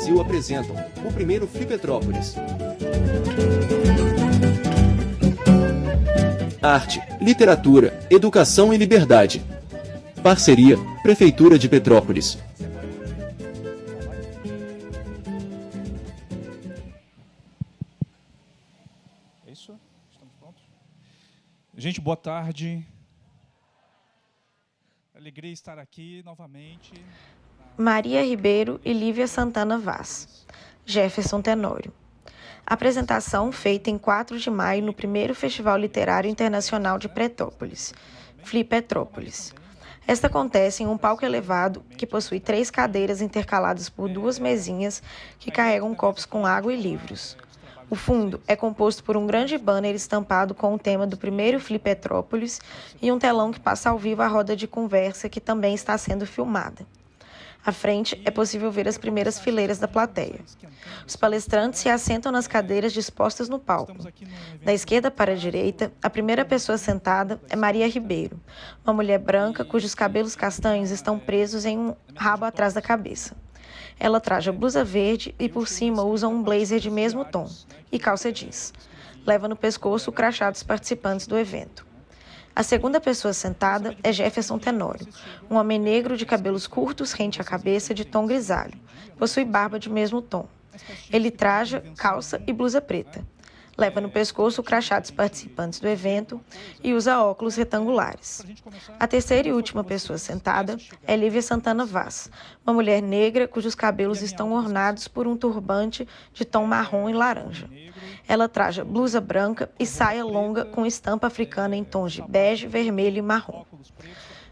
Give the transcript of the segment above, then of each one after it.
Brasil apresentam o primeiro Flipetrópolis. Arte, literatura, educação e liberdade. Parceria, Prefeitura de Petrópolis. É isso? Estamos prontos? Gente, boa tarde. Alegria estar aqui novamente. Maria Ribeiro e Lívia Santana Vaz. Jefferson Tenório. Apresentação feita em 4 de maio no primeiro Festival Literário Internacional de Petrópolis, Flipetrópolis. Esta acontece em um palco elevado que possui 3 cadeiras intercaladas por 2 mesinhas que carregam copos com água e livros. O fundo é composto por um grande banner estampado com o tema do primeiro Flipetrópolis e um telão que passa ao vivo a roda de conversa que também está sendo filmada. À frente, é possível ver as primeiras fileiras da plateia. Os palestrantes se assentam nas cadeiras dispostas no palco. Da esquerda para a direita, a primeira pessoa sentada é Maria Ribeiro, uma mulher branca cujos cabelos castanhos estão presos em um rabo atrás da cabeça. Ela traja blusa verde e por cima usa um blazer de mesmo tom e calça jeans. Leva no pescoço o crachá dos participantes do evento. A segunda pessoa sentada é Jefferson Tenório, um homem negro de cabelos curtos rente à cabeça de tom grisalho. Possui barba de mesmo tom. Ele traja calça e blusa preta. Leva no pescoço o crachá dos participantes do evento e usa óculos retangulares. A terceira e última pessoa sentada é Lívia Santana Vaz, uma mulher negra cujos cabelos estão ornados por um turbante de tom marrom e laranja. Ela traja blusa branca e saia longa com estampa africana em tons de bege, vermelho e marrom.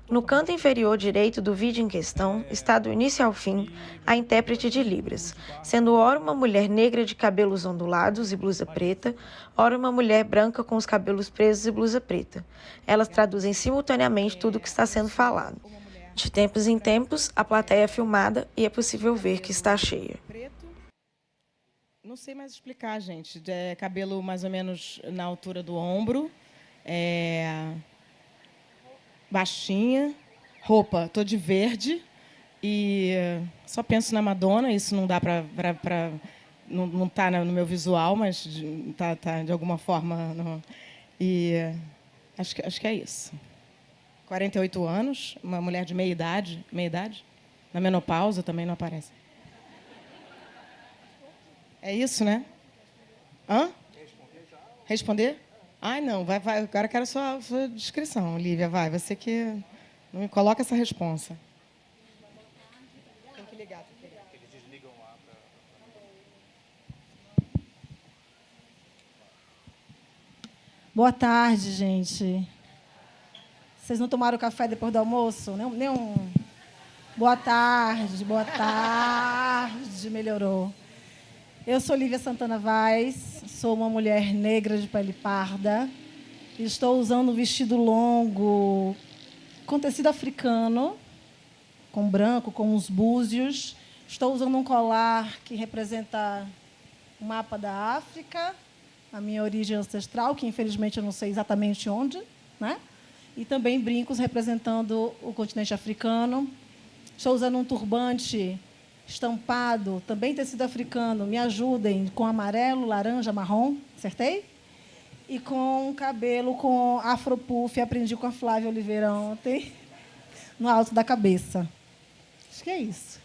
No canto inferior direito do vídeo em questão está do início ao fim a intérprete de Libras, sendo ora uma mulher negra de cabelos ondulados e blusa preta, ora uma mulher branca com os cabelos presos e blusa preta. Elas traduzem simultaneamente tudo o que está sendo falado. De tempos em tempos, a plateia é filmada e é possível ver que está cheia. Não sei mais explicar, gente. Cabelo mais ou menos na altura do ombro. Baixinha. Roupa, tô de verde. E só penso na Madonna. Isso não dá para... Não está no meu visual, mas tá de alguma forma... E acho que é isso. 48 anos, uma mulher de meia idade. Na menopausa também não aparece. É isso, né? Hã? Responder? Ai, não. Vai. Agora eu quero a sua descrição, Lívia. Vai. Você que não me coloca essa responsa. Tem que ligar. Eles desligam lá Boa tarde, gente. Vocês não tomaram café depois do almoço? Nenhum. Boa tarde. Melhorou. Eu sou Lívia Santana Vaz, sou uma mulher negra de pele parda. Estou usando um vestido longo com tecido africano, com branco, com uns búzios. Estou usando um colar que representa o mapa da África, a minha origem ancestral, que infelizmente eu não sei exatamente onde, né? E também brincos representando o continente africano. Estou usando um turbante estampado, também tecido africano, me ajudem, com amarelo, laranja, marrom, acertei? E com cabelo com afropuff, aprendi com a Flávia Oliveira ontem, no alto da cabeça. Acho que é isso.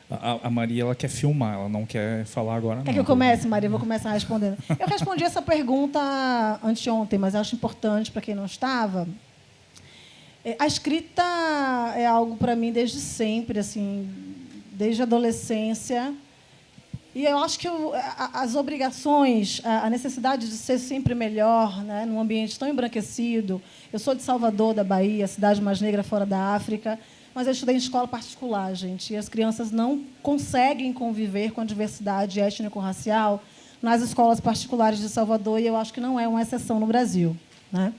A Maria, ela quer filmar, ela não quer falar agora. Quer que eu comece, Maria? Eu vou começar respondendo. Eu respondi essa pergunta anteontem, mas acho importante para quem não estava. A escrita é algo para mim desde sempre, assim, desde a adolescência. E eu acho que as obrigações, a necessidade de ser sempre melhor, né, num ambiente tão embranquecido. Eu sou de Salvador, da Bahia, a cidade mais negra fora da África, mas eu estudei em escola particular, gente, e as crianças não conseguem conviver com a diversidade étnico-racial nas escolas particulares de Salvador, e eu acho que não é uma exceção no Brasil, né?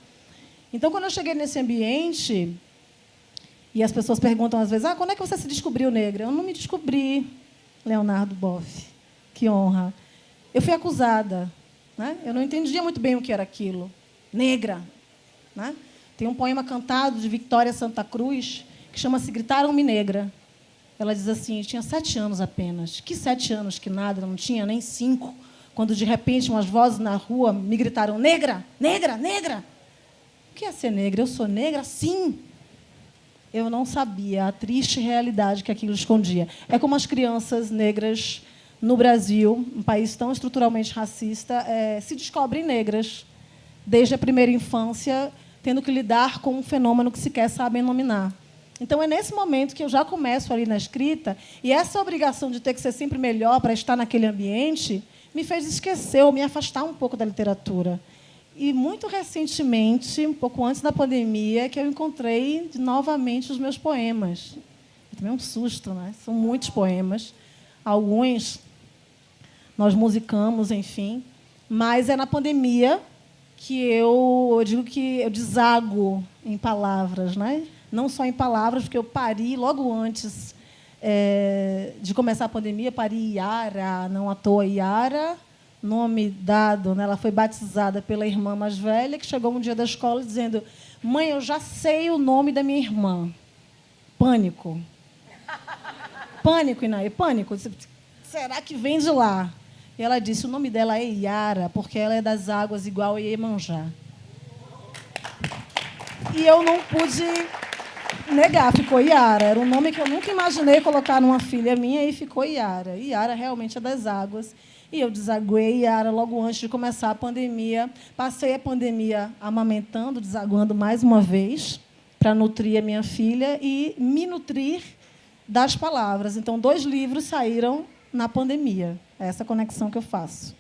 Então, quando eu cheguei nesse ambiente, e as pessoas perguntam às vezes, quando é que você se descobriu negra? Eu não me descobri, Leonardo Boff. Que honra. Eu fui acusada, né? Eu não entendia muito bem o que era aquilo. Negra, né? Tem um poema cantado de Victória Santa Cruz que chama-se Gritaram-me Negra. Ela diz assim, tinha 7 anos apenas. Que 7 anos que nada, não tinha nem 5, quando, de repente, umas vozes na rua me gritaram, negra, negra, negra. O que é ser negra? Eu sou negra? Sim. Eu não sabia a triste realidade que aquilo escondia. É como as crianças negras no Brasil, um país tão estruturalmente racista, se descobrem negras desde a primeira infância, tendo que lidar com um fenômeno que sequer sabem nominar. Então, é nesse momento que eu já começo ali na escrita, e essa obrigação de ter que ser sempre melhor para estar naquele ambiente me fez esquecer ou me afastar um pouco da literatura. E, muito recentemente, um pouco antes da pandemia, que eu encontrei novamente os meus poemas. Também é um susto, né? São muitos poemas. Alguns nós musicamos, enfim. Mas é na pandemia que eu digo que eu desago em palavras, né? Não só em palavras, porque eu pari logo antes de começar a pandemia, pari Yara, não à toa Yara, nome dado, né? Ela foi batizada pela irmã mais velha, que chegou um dia da escola dizendo, mãe, eu já sei o nome da minha irmã. Pânico. Pânico, Inaí, pânico. Será que vem de lá? E ela disse, o nome dela é Yara, porque ela é das águas igual a Iemanjá. E eu não pude negar, ficou Yara. Era um nome que eu nunca imaginei colocar numa filha minha, e ficou Yara. E Yara realmente é das águas. E eu desaguei Yara logo antes de começar a pandemia. Passei a pandemia amamentando, desaguando mais uma vez, para nutrir a minha filha e me nutrir das palavras. Então, 2 livros saíram na pandemia. É essa conexão que eu faço.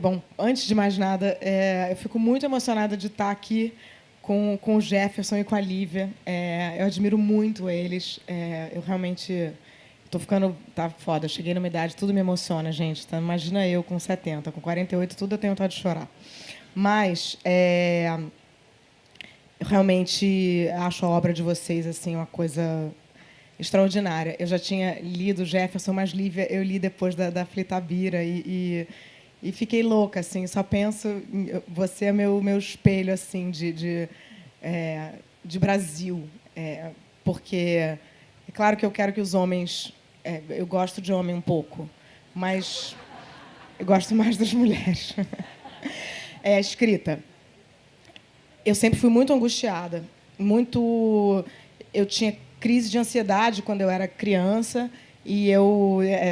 Bom, antes de mais nada, eu fico muito emocionada de estar aqui com o Jefferson e com a Lívia. Eu admiro muito eles. Eu realmente estou ficando... Tá foda, eu cheguei numa idade, tudo me emociona, gente. Então, imagina eu com 70, com 48, tudo eu tenho vontade de chorar. Mas eu realmente acho a obra de vocês assim, uma coisa extraordinária. Eu já tinha lido Jefferson, mas Lívia eu li depois da Flitabira e fiquei louca, assim. Só penso, você é meu espelho assim de Brasil, porque é claro que eu quero que os homens, eu gosto de homem um pouco, mas eu gosto mais das mulheres. Escrita. Eu sempre fui muito angustiada, eu tinha crise de ansiedade quando eu era criança. E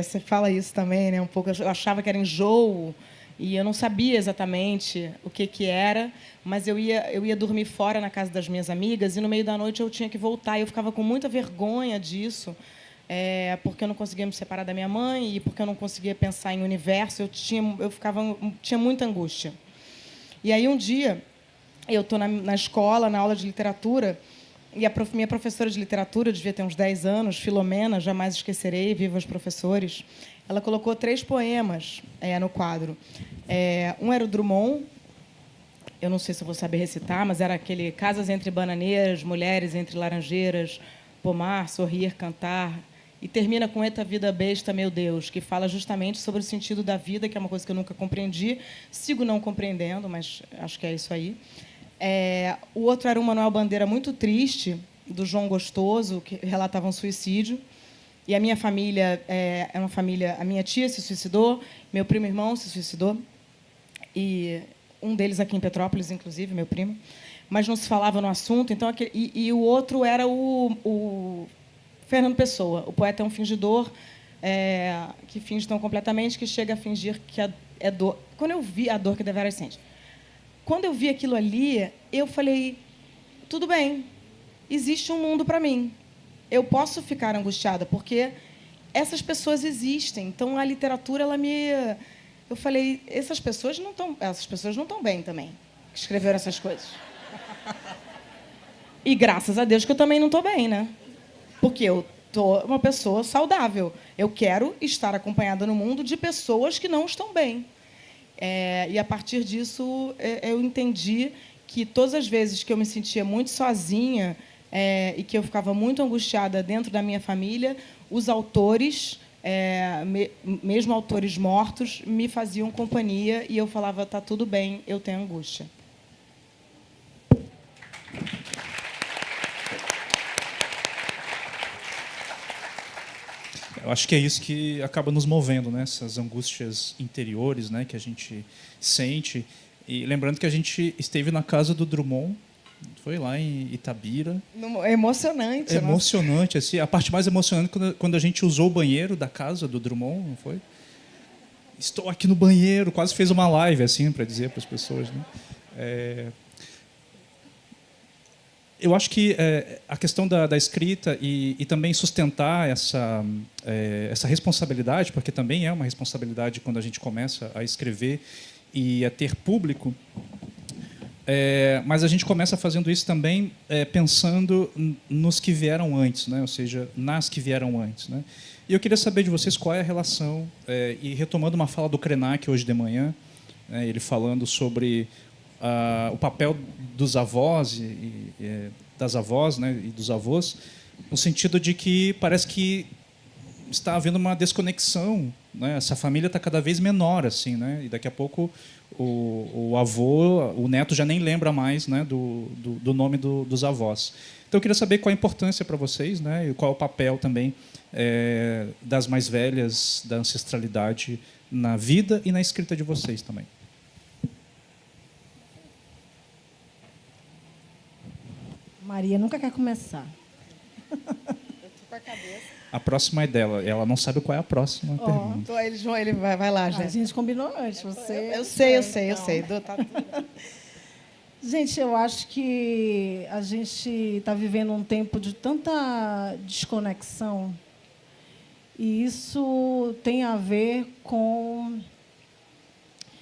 você fala isso também, né? Um pouco. Eu achava que era enjoo e eu não sabia exatamente o que era, mas eu ia dormir fora na casa das minhas amigas e no meio da noite eu tinha que voltar. E eu ficava com muita vergonha disso, porque eu não conseguia me separar da minha mãe e porque eu não conseguia pensar em universo. Eu tinha muita angústia. E aí um dia eu estou na escola, na aula de literatura. E minha professora de literatura, devia ter uns 10 anos, Filomena, jamais esquecerei, viva os professores, ela colocou 3 poemas no quadro. Um era o Drummond, eu não sei se eu vou saber recitar, mas era aquele Casas entre bananeiras, mulheres entre laranjeiras, pomar, sorrir, cantar. E termina com Eita vida besta, meu Deus, que fala justamente sobre o sentido da vida, que é uma coisa que eu nunca compreendi, sigo não compreendendo, mas acho que é isso aí. O outro era um Manuel Bandeira muito triste, do João Gostoso, que relatava um suicídio. E a minha família é uma família... A minha tia se suicidou, meu primo e irmão se suicidou, e um deles aqui em Petrópolis, inclusive, meu primo, mas não se falava no assunto. Então, e o outro era o Fernando Pessoa. O poeta é um fingidor, que finge tão completamente que chega a fingir que é dor. Quando eu vi a dor que deveras sente, quando eu vi aquilo ali, eu falei, tudo bem, existe um mundo para mim. Eu posso ficar angustiada, porque essas pessoas existem. Então, a literatura, eu falei, essas pessoas não estão bem também, que escreveram essas coisas. E, graças a Deus, que eu também não estou bem, né? Porque eu sou uma pessoa saudável. Eu quero estar acompanhada no mundo de pessoas que não estão bem. E, a partir disso, eu entendi que todas as vezes que eu me sentia muito sozinha e que eu ficava muito angustiada dentro da minha família, os autores, mesmo autores mortos, me faziam companhia e eu falava, tá tudo bem, eu tenho angústia. Eu acho que é isso que acaba nos movendo, né? Essas angústias interiores, né, que a gente sente. E lembrando que a gente esteve na casa do Drummond, foi lá em Itabira. É emocionante. Emocionante, assim. A parte mais emocionante quando a gente usou o banheiro da casa do Drummond, não foi? Estou aqui no banheiro, quase fez uma live assim para dizer para as pessoas, né? Eu acho que a questão da escrita e também sustentar essa responsabilidade, porque também é uma responsabilidade quando a gente começa a escrever e a ter público, mas a gente começa fazendo isso também pensando nos que vieram antes, né? Ou seja, nas que vieram antes, né? E eu queria saber de vocês qual é a relação, e retomando uma fala do Krenak hoje de manhã, ele falando sobre o papel dos avós das avós, né, e dos avós, no sentido de que parece que está havendo uma desconexão, né? Essa família está cada vez menor, assim, né? E daqui a pouco o avô, o neto já nem lembra mais, né, do nome dos avós. Então eu queria saber qual a importância para vocês, né, e qual é o papel também das mais velhas, da ancestralidade na vida e na escrita de vocês também. Maria nunca quer começar. A próxima é dela. Ela não sabe qual é a próxima pergunta. Então, ele vai lá, já. A gente combinou antes. Você... Eu sei. Tá tudo. Gente, eu acho que a gente está vivendo um tempo de tanta desconexão, e isso tem a ver com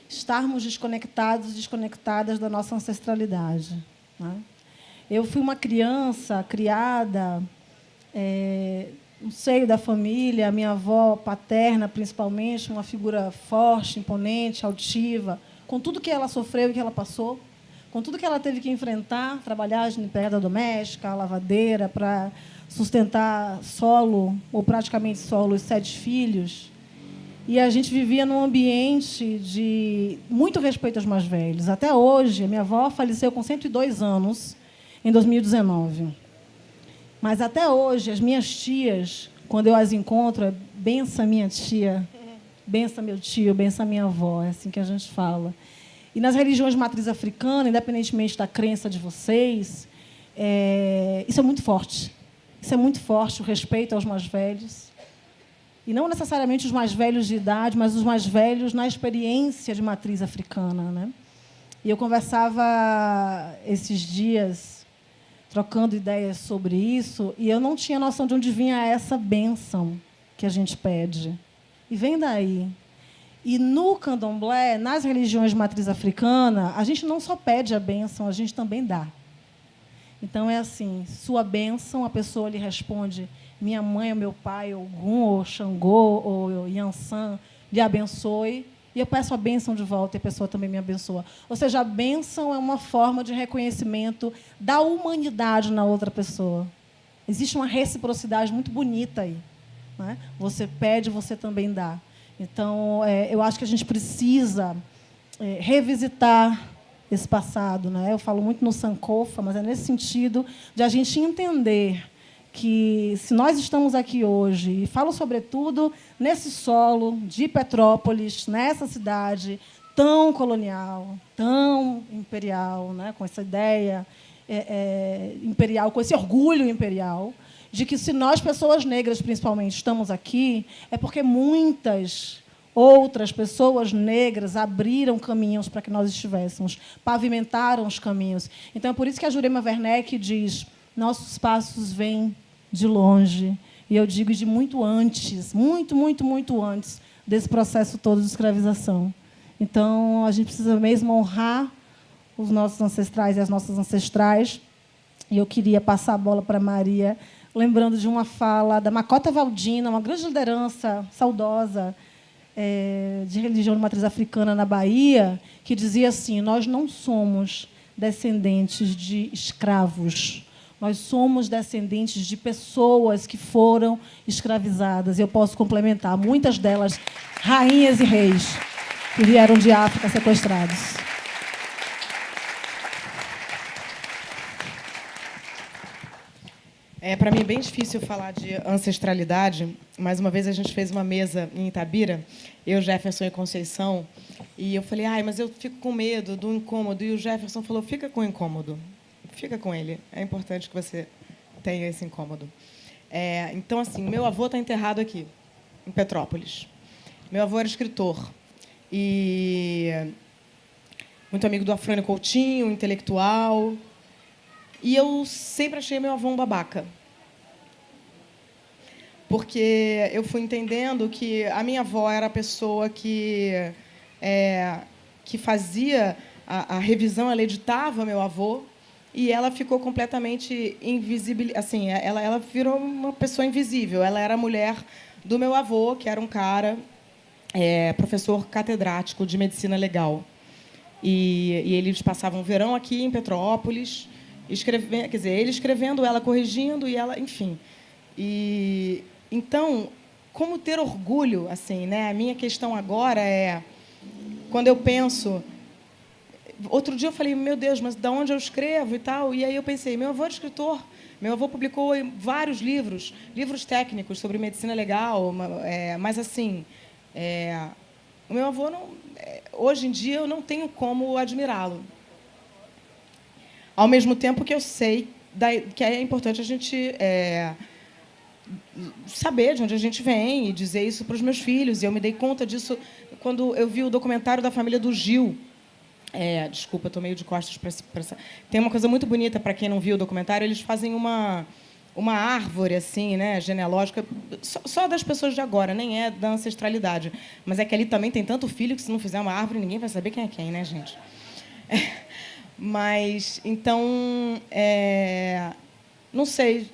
estarmos desconectadas da nossa ancestralidade, né? Eu fui uma criança criada no seio da família, a minha avó paterna, principalmente, uma figura forte, imponente, altiva, com tudo que ela sofreu e que ela passou, com tudo que ela teve que enfrentar, trabalhar de empregada doméstica, lavadeira, para sustentar solo, ou praticamente solo, os 7 filhos. E a gente vivia num ambiente de muito respeito aos mais velhos. Até hoje, a minha avó faleceu com 102 anos, em 2019. Mas, até hoje, as minhas tias, quando eu as encontro, bença minha tia, bença meu tio, bença minha avó, é assim que a gente fala. E nas religiões de matriz africana, independentemente da crença de vocês, isso é muito forte. Isso é muito forte, o respeito aos mais velhos. E não necessariamente os mais velhos de idade, mas os mais velhos na experiência de matriz africana, né? E eu conversava esses dias, trocando ideias sobre isso, e eu não tinha noção de onde vinha essa bênção que a gente pede. E vem daí. E no candomblé, nas religiões de matriz africana, a gente não só pede a bênção, a gente também dá. Então, é assim, sua bênção, a pessoa lhe responde, minha mãe, ou meu pai, Ogum, ou Xangô, ou Yansan, lhe abençoe, e eu peço a bênção de volta e a pessoa também me abençoa. Ou seja, a bênção é uma forma de reconhecimento da humanidade na outra pessoa. Existe uma reciprocidade muito bonita aí, né? Você pede, você também dá. Então, eu acho que a gente precisa revisitar esse passado, né? Eu falo muito no Sankofa, mas é nesse sentido de a gente entender que, se nós estamos aqui hoje, e falo, sobretudo, nesse solo de Petrópolis, nessa cidade tão colonial, tão imperial, né, com essa ideia imperial, com esse orgulho imperial, de que, se nós, pessoas negras, principalmente, estamos aqui, é porque muitas outras pessoas negras abriram caminhos para que nós estivéssemos, pavimentaram os caminhos. Então, é por isso que a Jurema Werneck diz, nossos passos vêm de longe, e eu digo de muito antes, muito antes desse processo todo de escravização. Então, a gente precisa mesmo honrar os nossos ancestrais e as nossas ancestrais. E eu queria passar a bola para a Maria, lembrando de uma fala da Makota Valdina, uma grande liderança saudosa de religião de matriz africana na Bahia, que dizia assim, nós não somos descendentes de escravos, nós somos descendentes de pessoas que foram escravizadas. Eu posso complementar, muitas delas rainhas e reis que vieram de África sequestrados. Para mim é bem difícil falar de ancestralidade. Mais uma vez a gente fez uma mesa em Itabira, eu, Jefferson e Conceição, e eu falei, mas eu fico com medo do incômodo. E o Jefferson falou, fica com o incômodo, fica com ele. É importante que você tenha esse incômodo. Então, assim, meu avô está enterrado aqui, em Petrópolis. Meu avô era escritor e muito amigo do Afrânio Coutinho, intelectual. E eu sempre achei meu avô um babaca. Porque eu fui entendendo que a minha avó era a pessoa que fazia a revisão, ela editava meu avô, e ela ficou completamente invisível. Assim, ela virou uma pessoa invisível. Ela era a mulher do meu avô, que era um cara, professor catedrático de medicina legal. E eles passavam o verão aqui em Petrópolis, ele escrevendo, ela corrigindo, e ela, enfim. E então, como ter orgulho, assim, né? A minha questão agora é, quando eu penso, outro dia eu falei, meu Deus, mas de onde eu escrevo e tal? E aí eu pensei, meu avô era escritor, meu avô publicou vários livros técnicos sobre medicina legal, mas assim, o meu avô não, hoje em dia eu não tenho como admirá-lo. Ao mesmo tempo que eu sei que é importante a gente saber de onde a gente vem e dizer isso para os meus filhos. E eu me dei conta disso quando eu vi o documentário da família do Gil. Desculpa, estou meio de costas para essa. Tem uma coisa muito bonita, para quem não viu o documentário, eles fazem uma árvore assim, né, genealógica, só das pessoas de agora, nem é da ancestralidade. Mas é que ali também tem tanto filho que, se não fizer uma árvore, ninguém vai saber quem é quem, né, gente? Mas, então, não sei,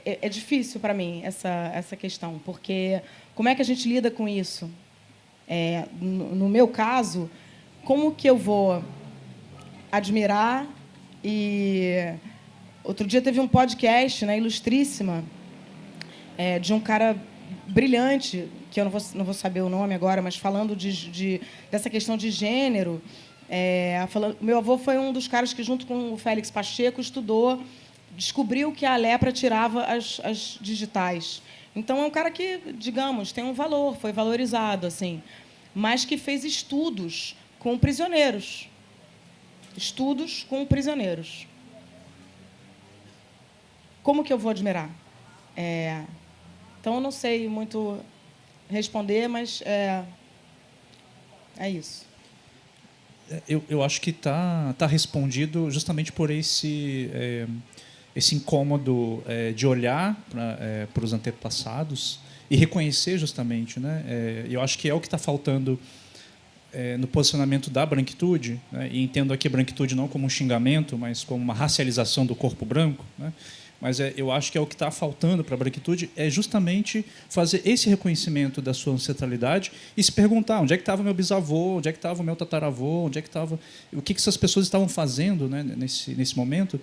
é difícil para mim essa questão, porque como é que a gente lida com isso? No meu caso, como que eu vou admirar? E outro dia teve um podcast, né, Ilustríssima, de um cara brilhante, que eu não vou saber o nome agora, mas falando dessa questão de gênero. Meu avô foi um dos caras que, junto com o Félix Pacheco, descobriu que a lepra tirava as digitais. Então, é um cara que, digamos, tem um valor, foi valorizado, assim, mas que fez estudos com prisioneiros. Como que eu vou admirar? Então, eu não sei muito responder, mas é isso. Eu acho que tá respondido justamente por esse incômodo de olhar para os antepassados e reconhecer justamente, né? Eu acho que é o que está faltando no posicionamento da branquitude, né? E entendo aqui a branquitude não como um xingamento, mas como uma racialização do corpo branco, né? Mas eu acho que é o que está faltando para a branquitude é justamente fazer esse reconhecimento da sua ancestralidade e se perguntar onde é que estava meu bisavô, onde é que estava o meu tataravô, onde é que estava, o que essas pessoas estavam fazendo, né, nesse momento.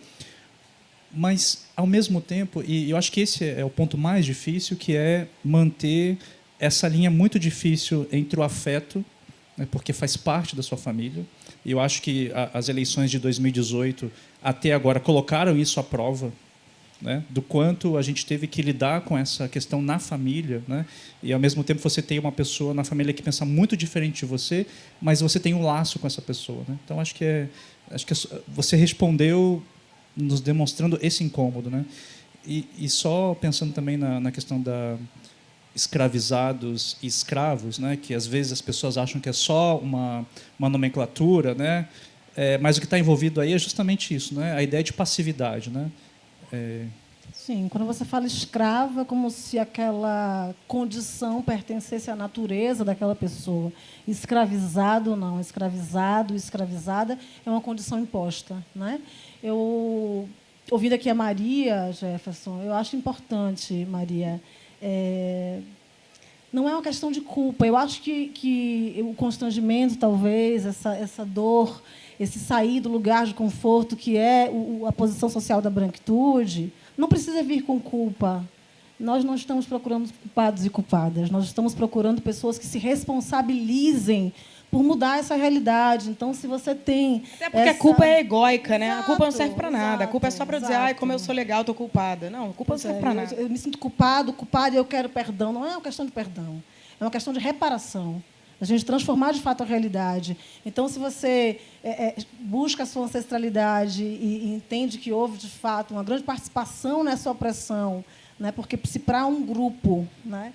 Mas, ao mesmo tempo, e eu acho que esse é o ponto mais difícil, que é manter essa linha muito difícil entre o afeto, né, porque faz parte da sua família. E eu acho que as eleições de 2018 até agora colocaram isso à prova, né, do quanto a gente teve que lidar com essa questão na família, né, e, ao mesmo tempo, você tem uma pessoa na família que pensa muito diferente de você, mas você tem um laço com essa pessoa, né? Então, acho que você respondeu nos demonstrando esse incômodo, né? E só pensando também na questão da escravizados e escravos, né, que, às vezes, as pessoas acham que é só uma nomenclatura, né, mas o que está envolvido aí é justamente isso, né, a ideia de passividade, né? Sim, quando você fala escravo, é como se aquela condição pertencesse à natureza daquela pessoa. Escravizado, não. Escravizado, escravizada é uma condição imposta, né? Eu, ouvindo aqui a Maria, Jefferson, eu acho importante, Maria, não é uma questão de culpa. Eu acho que o constrangimento, talvez, essa dor, esse sair do lugar de conforto, que é a posição social da branquitude, não precisa vir com culpa. Nós não estamos procurando culpados e culpadas. Nós estamos procurando pessoas que se responsabilizem por mudar essa realidade. Então, se você tem... Até porque a culpa é egóica, né? A culpa não serve para Exato, nada. A culpa é só para dizer, ai, como eu sou legal, estou culpada. Não, a culpa não serve para nada. Eu me sinto culpada e eu quero perdão. Não é uma questão de perdão. É uma questão de reparação. A gente transformar, de fato, a realidade. Então, se você busca a sua ancestralidade e entende que houve, de fato, uma grande participação nessa opressão, né? Porque se para um grupo, né,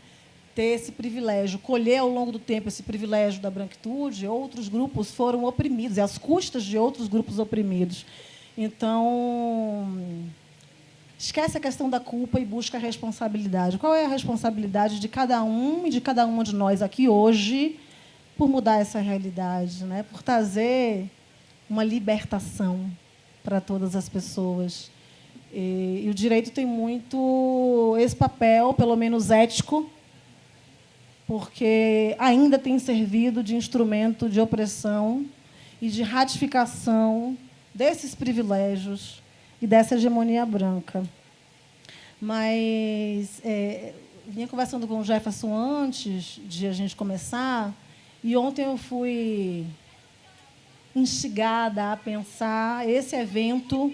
ter esse privilégio, colher ao longo do tempo esse privilégio da branquitude, outros grupos foram oprimidos, e às custas de outros grupos oprimidos. Então, esquece a questão da culpa e busca a responsabilidade. Qual é a responsabilidade de cada um e de cada uma de nós aqui hoje por mudar essa realidade, né? Por trazer uma libertação para todas as pessoas. E o direito tem muito esse papel, pelo menos ético, porque ainda tem servido de instrumento de opressão e de ratificação desses privilégios e dessa hegemonia branca. Mas vinha conversando com o Jefferson antes de a gente começar, e ontem eu fui instigada a pensar esse evento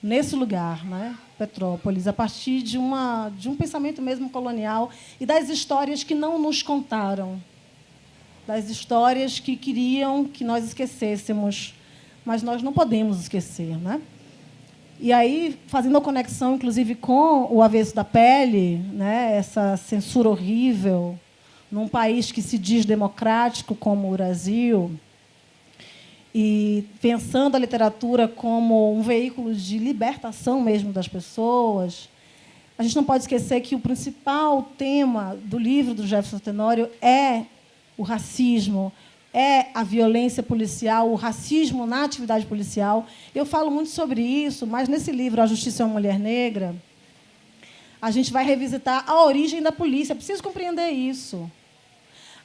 nesse lugar, né? Petrópolis, a partir de um pensamento mesmo colonial e das histórias que não nos contaram, das histórias que queriam que nós esquecêssemos, mas nós não podemos esquecer, né? E aí, fazendo a conexão, inclusive, com o avesso da pele, né? Essa censura horrível num país que se diz democrático como o Brasil, e pensando a literatura como um veículo de libertação mesmo das pessoas, a gente não pode esquecer que o principal tema do livro do Jefferson Tenório é o racismo, é a violência policial, o racismo na atividade policial. Eu falo muito sobre isso, mas nesse livro, A Justiça é uma Mulher Negra, a gente vai revisitar a origem da polícia. É preciso compreender isso.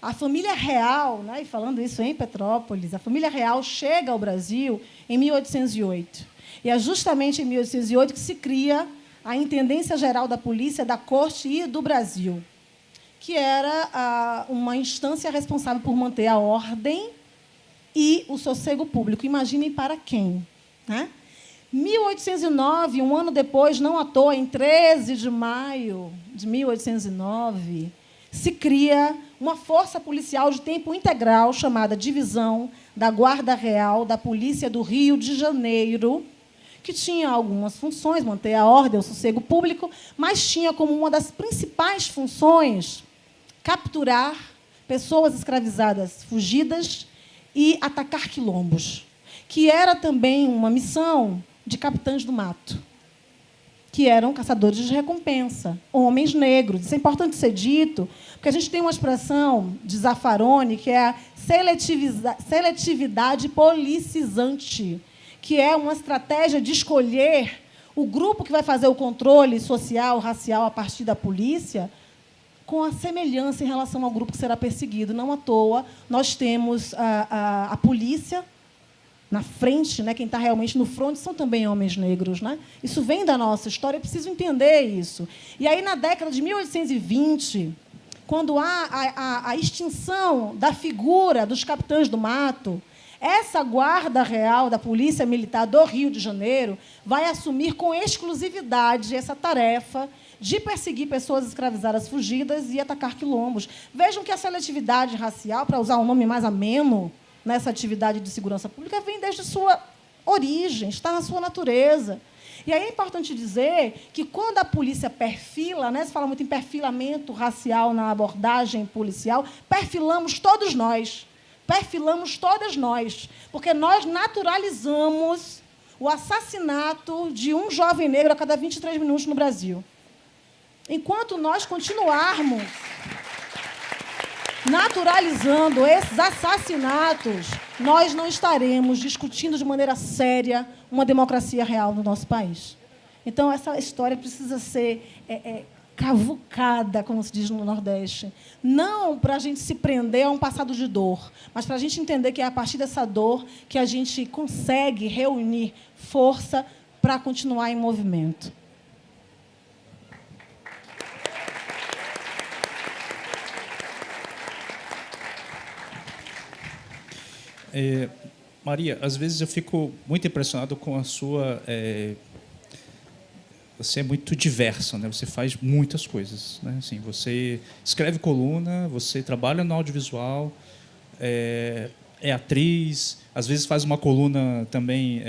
A família real, né, e falando isso em Petrópolis, a família real chega ao Brasil em 1808. E é justamente em 1808 que se cria a Intendência Geral da Polícia, da Corte e do Brasil, que era uma instância responsável por manter a ordem e o sossego público. Imaginem para quem, né? 1809, um ano depois, não à toa, em 13 de maio de 1809, se cria uma força policial de tempo integral chamada Divisão da Guarda Real da Polícia do Rio de Janeiro, que tinha algumas funções, manter a ordem, o sossego público, mas tinha como uma das principais funções capturar pessoas escravizadas fugidas e atacar quilombos, que era também uma missão de capitães do mato, que eram caçadores de recompensa, homens negros. Isso é importante ser dito, porque a gente tem uma expressão de Zaffaroni, que é a seletividade policizante, que é uma estratégia de escolher o grupo que vai fazer o controle social, racial, a partir da polícia, com a semelhança em relação ao grupo que será perseguido. Não à toa, nós temos a polícia na frente, né? Quem está realmente no front são também homens negros, né? Isso vem da nossa história, é preciso entender isso. E aí, na década de 1820, quando há a extinção da figura dos capitães do mato, essa guarda real da Polícia Militar do Rio de Janeiro vai assumir com exclusividade essa tarefa de perseguir pessoas escravizadas fugidas e atacar quilombos. Vejam que a seletividade racial, para usar um nome mais ameno, nessa atividade de segurança pública, vem desde sua origem, está na sua natureza. E aí é importante dizer que, quando a polícia perfila, né, se fala muito em perfilamento racial na abordagem policial, perfilamos todos nós, perfilamos todas nós, porque nós naturalizamos o assassinato de um jovem negro a cada 23 minutos no Brasil. Enquanto nós continuarmos naturalizando esses assassinatos, nós não estaremos discutindo de maneira séria uma democracia real no nosso país. Então, essa história precisa ser cavucada, como se diz no Nordeste. Não para a gente se prender a um passado de dor, mas para a gente entender que é a partir dessa dor que a gente consegue reunir força para continuar em movimento. Maria, às vezes eu fico muito impressionado com a sua... você é muito diversa, né? Você faz muitas coisas, né? Assim, você escreve coluna, você trabalha no audiovisual, é atriz, às vezes faz uma coluna também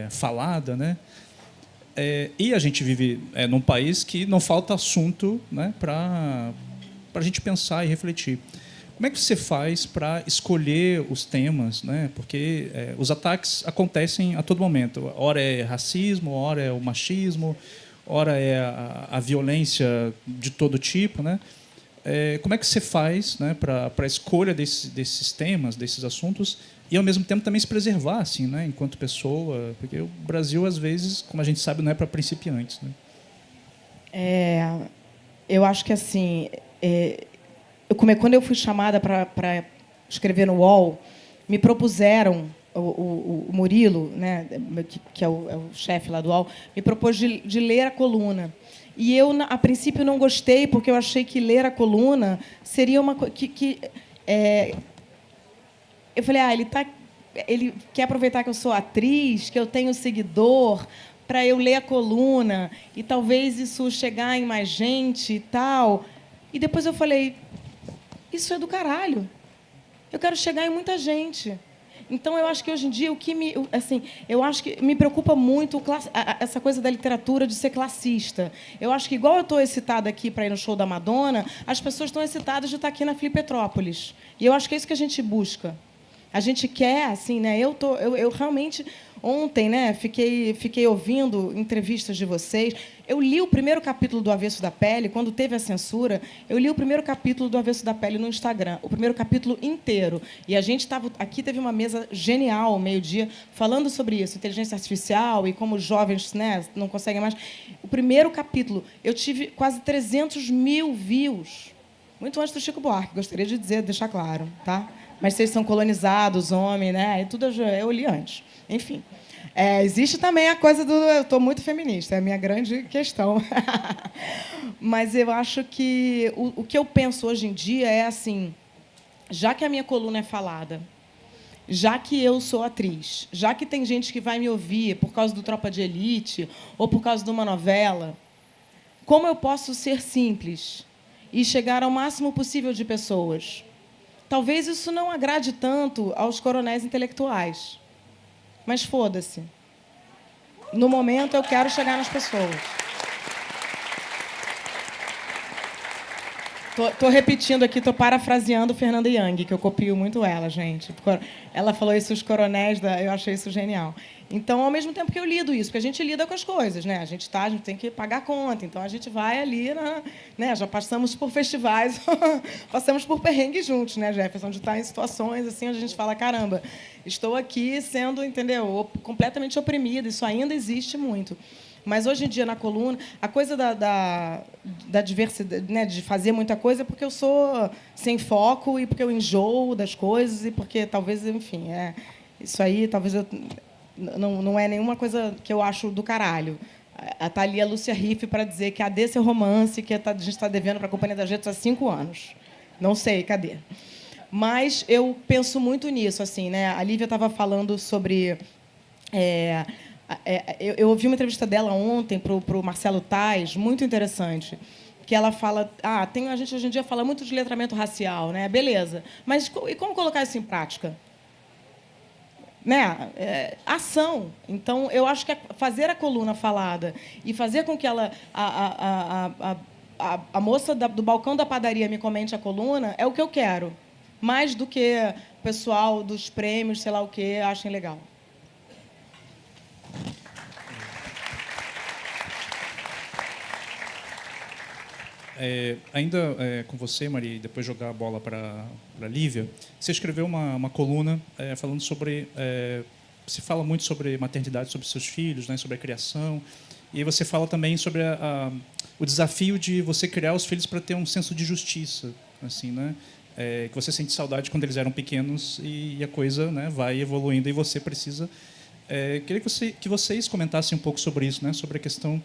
falada, né? E a gente vive num país que não falta assunto, né, para a gente pensar e refletir. Como é que você faz para escolher os temas, né? Porque os ataques acontecem a todo momento. Ora é racismo, ora é o machismo, ora é a violência de todo tipo, né? Como é que você faz, né, para a escolha desses temas, desses assuntos, e ao mesmo tempo também se preservar, assim, né, enquanto pessoa, porque o Brasil às vezes, como a gente sabe, não é para principiantes, né? Eu acho que assim, quando eu fui chamada para escrever no UOL, me propuseram o Murilo, né, que é o chefe lá do UOL, me propôs de ler a coluna. E eu, a princípio, não gostei, porque eu achei que ler a coluna seria uma coisa eu falei, ele quer aproveitar que eu sou atriz, que eu tenho seguidor, para eu ler a coluna, e talvez isso chegar em mais gente e tal. E depois eu falei, isso é do caralho. Eu quero chegar em muita gente. Então, eu acho que, hoje em dia, eu acho que me preocupa muito essa coisa da literatura de ser classista. Eu acho que, igual eu estou excitada aqui para ir no show da Madonna, as pessoas estão excitadas de estar aqui na Flipetrópolis. E eu acho que é isso que a gente busca. A gente quer, assim, né? Eu realmente... Ontem, né, fiquei ouvindo entrevistas de vocês. Eu li o primeiro capítulo do Avesso da Pele, quando teve a censura. Eu li o primeiro capítulo do Avesso da Pele no Instagram, o primeiro capítulo inteiro. E a gente estava aqui, teve uma mesa genial, ao meio-dia, falando sobre isso, inteligência artificial e como os jovens, né, não conseguem mais. O primeiro capítulo, eu tive quase 300 mil views, muito antes do Chico Buarque, gostaria de deixar claro, tá? Mas vocês são colonizados, homem, né? E tudo eu li antes. Enfim. Existe também a coisa do... Eu estou muito feminista, é a minha grande questão. Mas eu acho que o que eu penso hoje em dia é assim, já que a minha coluna é falada, já que eu sou atriz, já que tem gente que vai me ouvir por causa do Tropa de Elite ou por causa de uma novela, como eu posso ser simples e chegar ao máximo possível de pessoas? Talvez isso não agrade tanto aos coronéis intelectuais. Mas foda-se. No momento, eu quero chegar nas pessoas. Estou repetindo aqui, estou parafraseando Fernanda Young, que eu copio muito ela, gente. Ela falou isso, os coronéis, eu achei isso genial. Então, ao mesmo tempo que eu lido isso, porque a gente lida com as coisas, né? A gente tem que pagar a conta, então a gente vai ali, né? Já passamos por festivais, passamos por perrengues juntos, né, Jefferson? De estar em situações assim, onde a gente fala, caramba, estou aqui sendo, entendeu, completamente oprimida, isso ainda existe muito. Mas, hoje em dia, na coluna, a coisa da diversidade, né, de fazer muita coisa, é porque eu sou sem foco e porque eu enjoo das coisas e porque, talvez, enfim, isso aí, talvez não é nenhuma coisa que eu acho do caralho. Está ali a Lúcia Riff para dizer que cadê seu romance que a gente está devendo para a Companhia das Letras há 5 anos. Não sei, cadê? Mas eu penso muito nisso. Assim, né? A Lívia estava falando sobre... eu ouvi uma entrevista dela ontem para o Marcelo Tais, muito interessante, que ela fala... a gente hoje em dia fala muito de letramento racial, né? Beleza. Mas e como colocar isso em prática? Né? Ação. Então, eu acho que fazer a coluna falada e fazer com que ela, a moça do balcão da padaria me comente a coluna é o que eu quero, mais do que o pessoal dos prêmios, sei lá o quê, achem legal. Ainda com você, Maria, e depois jogar a bola para a Lívia, você escreveu uma coluna falando sobre... você fala muito sobre maternidade, sobre seus filhos, né, sobre a criação, e aí você fala também sobre o desafio de você criar os filhos para ter um senso de justiça, assim, né, que você sente saudade quando eles eram pequenos e a coisa, né, vai evoluindo e você precisa... queria que vocês comentassem um pouco sobre isso, né, sobre a questão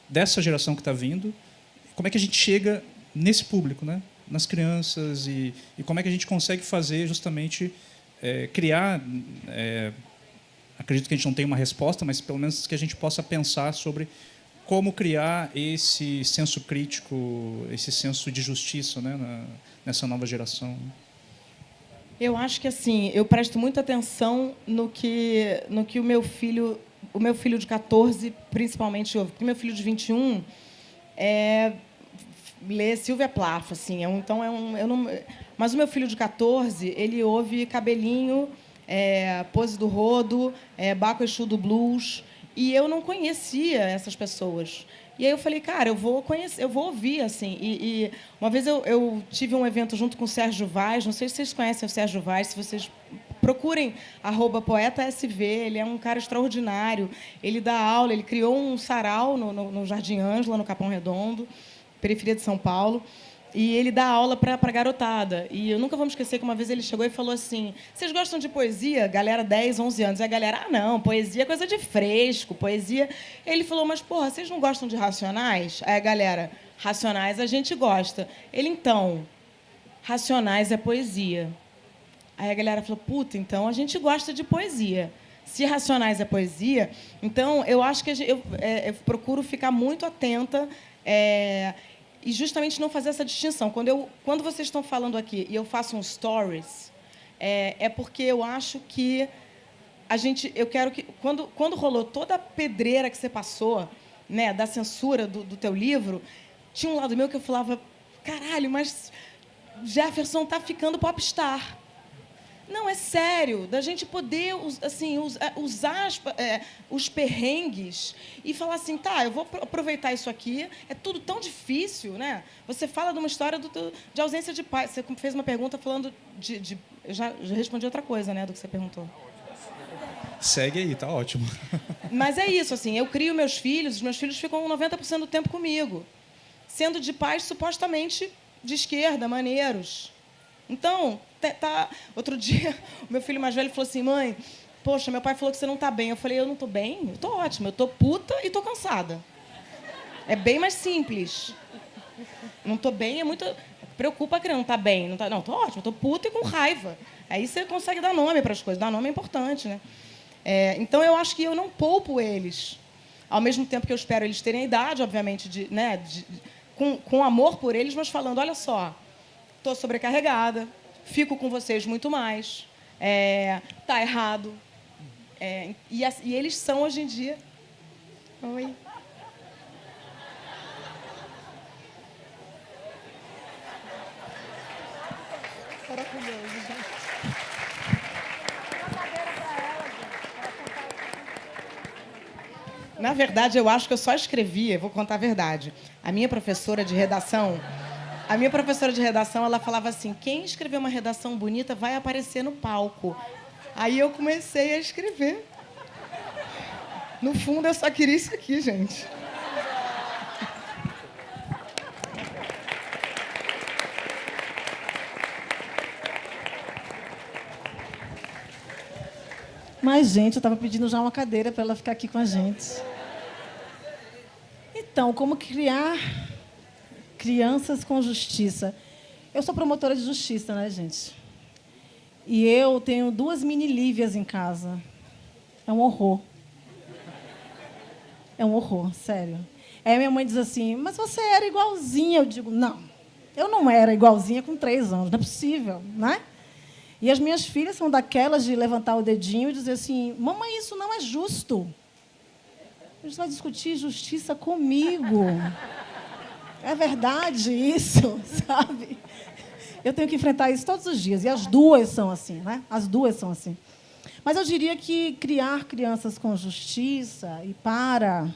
dessa geração que está vindo. Como é que a gente chega nesse público, né? Nas crianças, e como é que a gente consegue fazer justamente criar... acredito que a gente não tem uma resposta, mas pelo menos que a gente possa pensar sobre como criar esse senso crítico, esse senso de justiça, né, nessa nova geração. Eu acho que assim, eu presto muita atenção no que o meu filho de 14, principalmente, ouve. Porque meu filho de 21 lê Silvia Plath, assim, mas o meu filho de 14, ele ouve Cabelinho, Pose do Rodo, Baco Exu do Blues, e eu não conhecia essas pessoas. E aí eu falei, cara, eu vou ouvir, assim. E uma vez eu tive um evento junto com o Sérgio Vaz, não sei se vocês conhecem o Sérgio Vaz, se vocês procurem @poetasv, ele é um cara extraordinário, ele dá aula, ele criou um sarau no Jardim Ângela, no Capão Redondo, periferia de São Paulo, e ele dá aula para a garotada. E eu nunca vou me esquecer que uma vez ele chegou e falou assim, vocês gostam de poesia? Galera, 10, 11 anos. E a galera, não, poesia é coisa de fresco, poesia... Ele falou, mas, porra, vocês não gostam de Racionais? Aí a galera, Racionais a gente gosta. Ele, então, Racionais é poesia. Aí a galera falou, puta, então a gente gosta de poesia. Se Racionais é poesia, então eu acho que eu procuro ficar muito atenta e justamente não fazer essa distinção. Quando vocês estão falando aqui e eu faço um stories, é porque eu acho que eu quero que quando rolou toda a pedreira que você passou, né, da censura do teu livro, tinha um lado meu que eu falava, caralho, mas Jefferson está ficando popstar. Não, é sério, da gente poder assim, usar os perrengues e falar assim, tá, eu vou aproveitar isso aqui, é tudo tão difícil, né? Você fala de uma história de ausência de pai. Você fez uma pergunta falando eu já respondi outra coisa, né, do que você perguntou. Segue aí, tá ótimo. Mas é isso, assim, eu crio meus filhos, os meus filhos ficam 90% do tempo comigo, sendo de pais supostamente de esquerda, maneiros. Então, outro dia, o meu filho mais velho falou assim, mãe, poxa, meu pai falou que você não está bem. Eu falei, eu não estou bem? Eu estou ótima, eu estou puta e estou cansada. É bem mais simples. Não estou bem, é muito... Preocupa a criança, não está bem. Não, estou ótima, estou puta e com raiva. Aí você consegue dar nome para as coisas. Dar nome é importante, né? Então, eu acho que eu não poupo eles. Ao mesmo tempo que eu espero eles terem a idade, obviamente, com amor por eles, mas falando, olha só, estou sobrecarregada, fico com vocês muito mais, tá errado. E eles são, hoje em dia... Oi. Maravilhoso, gente. Na verdade, eu acho que eu só escrevia, vou contar a verdade. A minha professora de redação, ela falava assim, quem escrever uma redação bonita vai aparecer no palco. Aí eu comecei a escrever. No fundo, eu só queria isso aqui, gente. Mas, gente, eu estava pedindo já uma cadeira para ela ficar aqui com a gente. Então, como criar crianças com justiça? Eu sou promotora de justiça, né, gente? E eu tenho 2 mini Lívias em casa. É um horror. É um horror, sério. Aí minha mãe diz assim, mas você era igualzinha. Eu digo, não, eu não era igualzinha com 3 anos, não é possível, né? E as minhas filhas são daquelas de levantar o dedinho e dizer assim, mamãe, isso não é justo. A gente vai discutir justiça comigo. É verdade isso, sabe? Eu tenho que enfrentar isso todos os dias. E as 2 são assim, né? As 2 são assim. Mas eu diria que criar crianças com justiça e para,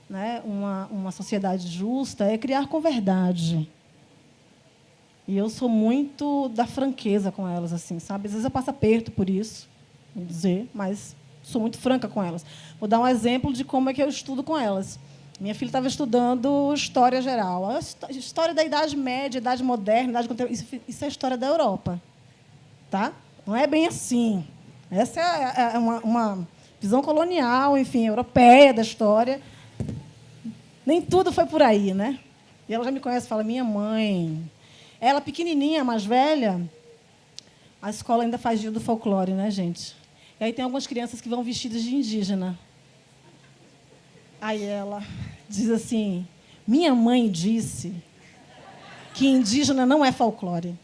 né, uma sociedade justa é criar com verdade. E eu sou muito da franqueza com elas, assim, sabe? Às vezes eu passo aperto por isso, vou dizer, mas sou muito franca com elas. Vou dar um exemplo de como é que eu estudo com elas. Minha filha estava estudando História Geral. A história da Idade Média, Idade Moderna, Idade Contemporânea, isso é a história da Europa. Tá? Não é bem assim. Essa é uma visão colonial, enfim, europeia da história. Nem tudo foi por aí, né? E ela já me conhece, fala, minha mãe... Ela, pequenininha, mais velha, A escola ainda faz dia do folclore, né, gente? E aí tem algumas crianças que vão vestidas de indígena. Aí ela diz assim, minha mãe disse que indígena não é folclore.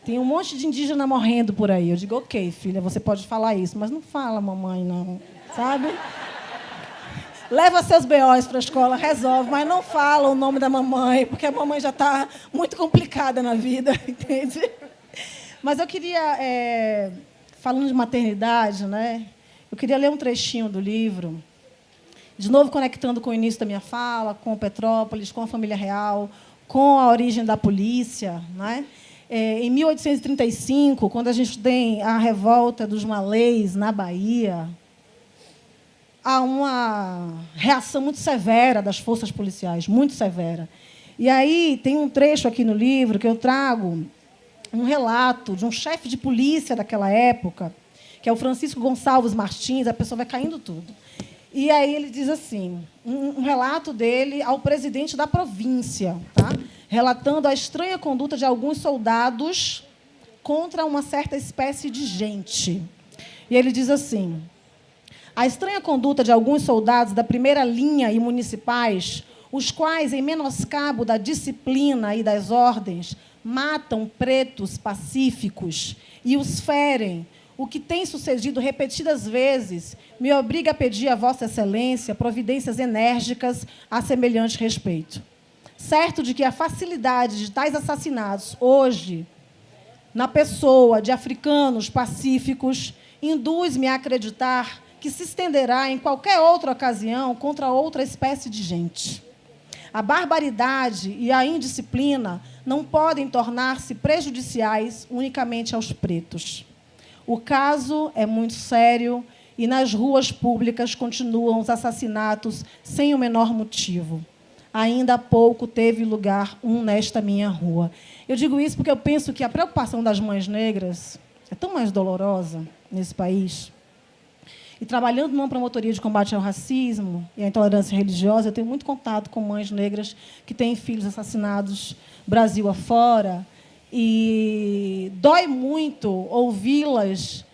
Tem um monte de indígena morrendo por aí. Eu digo, ok, filha, você pode falar isso, mas não fala, mamãe, não. Sabe? Leva seus BOs para a escola, resolve, mas não fala o nome da mamãe, porque a mamãe já está muito complicada na vida, entende? Mas eu queria, falando de maternidade, né, eu queria ler um trechinho do livro, de novo conectando com o início da minha fala, com Petrópolis, com a família real, com a origem da polícia, né? Em 1835, quando a gente tem a revolta dos malês na Bahia, há uma reação muito severa das forças policiais, muito severa. E aí tem um trecho aqui no livro que eu trago um relato de um chefe de polícia daquela época, que é o Francisco Gonçalves Martins, a pessoa vai caindo tudo. E aí ele diz assim, um relato dele ao presidente da província, tá? Relatando a estranha conduta de alguns soldados contra uma certa espécie de gente. E ele diz assim, a estranha conduta de alguns soldados da primeira linha e municipais, os quais, em menoscabo da disciplina e das ordens, matam pretos pacíficos e os ferem, o que tem sucedido repetidas vezes, me obriga a pedir a Vossa Excelência providências enérgicas a semelhante respeito. Certo de que a facilidade de tais assassinatos, hoje, na pessoa de africanos pacíficos, induz-me a acreditar que se estenderá em qualquer outra ocasião contra outra espécie de gente. A barbaridade e a indisciplina não podem tornar-se prejudiciais unicamente aos pretos. O caso é muito sério e nas ruas públicas continuam os assassinatos sem o menor motivo. Ainda há pouco teve lugar um nesta minha rua. Eu digo isso porque eu penso que a preocupação das mães negras é tão mais dolorosa nesse país. E trabalhando numa promotoria de combate ao racismo e à intolerância religiosa, eu tenho muito contato com mães negras que têm filhos assassinados Brasil afora. E dói muito ouvi-las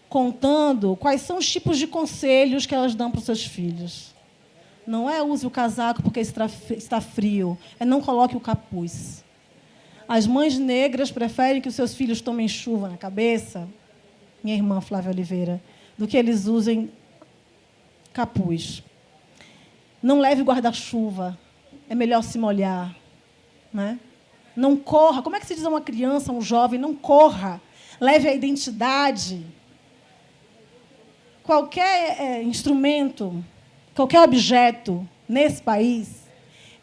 contando quais são os tipos de conselhos que elas dão para os seus filhos. Não é use o casaco porque está frio, é não coloque o capuz. As mães negras preferem que os seus filhos tomem chuva na cabeça, minha irmã Flávia Oliveira, do que eles usem capuz. Não leve guarda-chuva, é melhor se molhar, né? Não corra. Como é que se diz a uma criança, a um jovem, não corra? Leve a identidade. Qualquer instrumento, qualquer objeto nesse país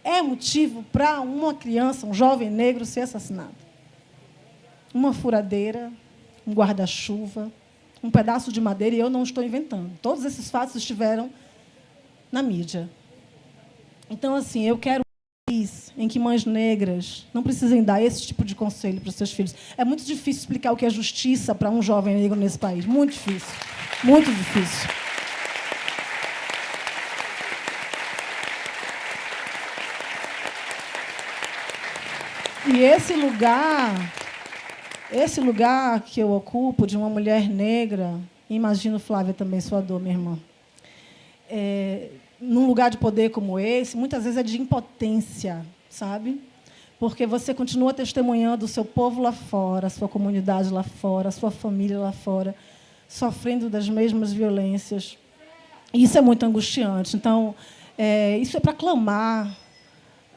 é motivo para uma criança, um jovem negro ser assassinado. Uma furadeira, um guarda-chuva, um pedaço de madeira, e eu não estou inventando. Todos esses fatos estiveram na mídia. Então, assim, eu quero um país em que mães negras não precisem dar esse tipo de conselho para os seus filhos. É muito difícil explicar o que é justiça para um jovem negro nesse país. Muito difícil. Muito difícil. E esse lugar que eu ocupo, de uma mulher negra, imagino, Flávia, também sua dor, minha irmã, num lugar de poder como esse, muitas vezes é de impotência, sabe? Porque você continua testemunhando o seu povo lá fora, a sua comunidade lá fora, a sua família lá fora, sofrendo das mesmas violências. E isso é muito angustiante. Então, isso é para clamar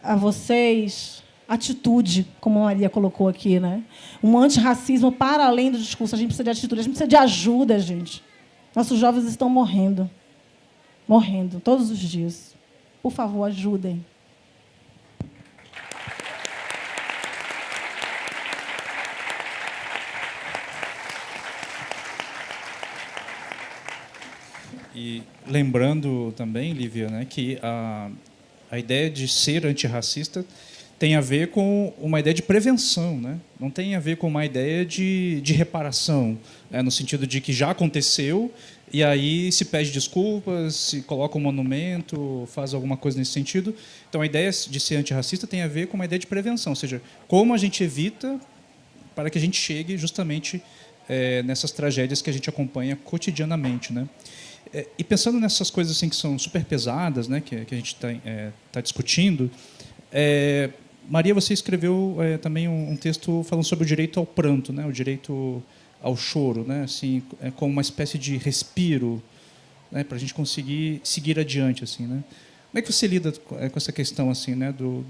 a vocês atitude, como a Maria colocou aqui, né? Um antirracismo para além do discurso. A gente precisa de atitude, a gente precisa de ajuda, gente. Nossos jovens estão morrendo. Morrendo, todos os dias. Por favor, ajudem. E lembrando também, Lívia, né, que a ideia de ser antirracista tem a ver com uma ideia de prevenção, né? Não tem a ver com uma ideia de reparação, né? No sentido de que já aconteceu e aí se pede desculpas, se coloca um monumento, faz alguma coisa nesse sentido. Então, a ideia de ser antirracista tem a ver com uma ideia de prevenção, ou seja, como a gente evita para que a gente chegue justamente nessas tragédias que a gente acompanha cotidianamente, né? E pensando nessas coisas assim que são super pesadas, né, que a gente está discutindo, Maria, você escreveu também um texto falando sobre o direito ao pranto, né, o direito ao choro, né, assim, como uma espécie de respiro, né, para a gente conseguir seguir adiante, assim, né? Como é que você lida com essa questão, assim, né, do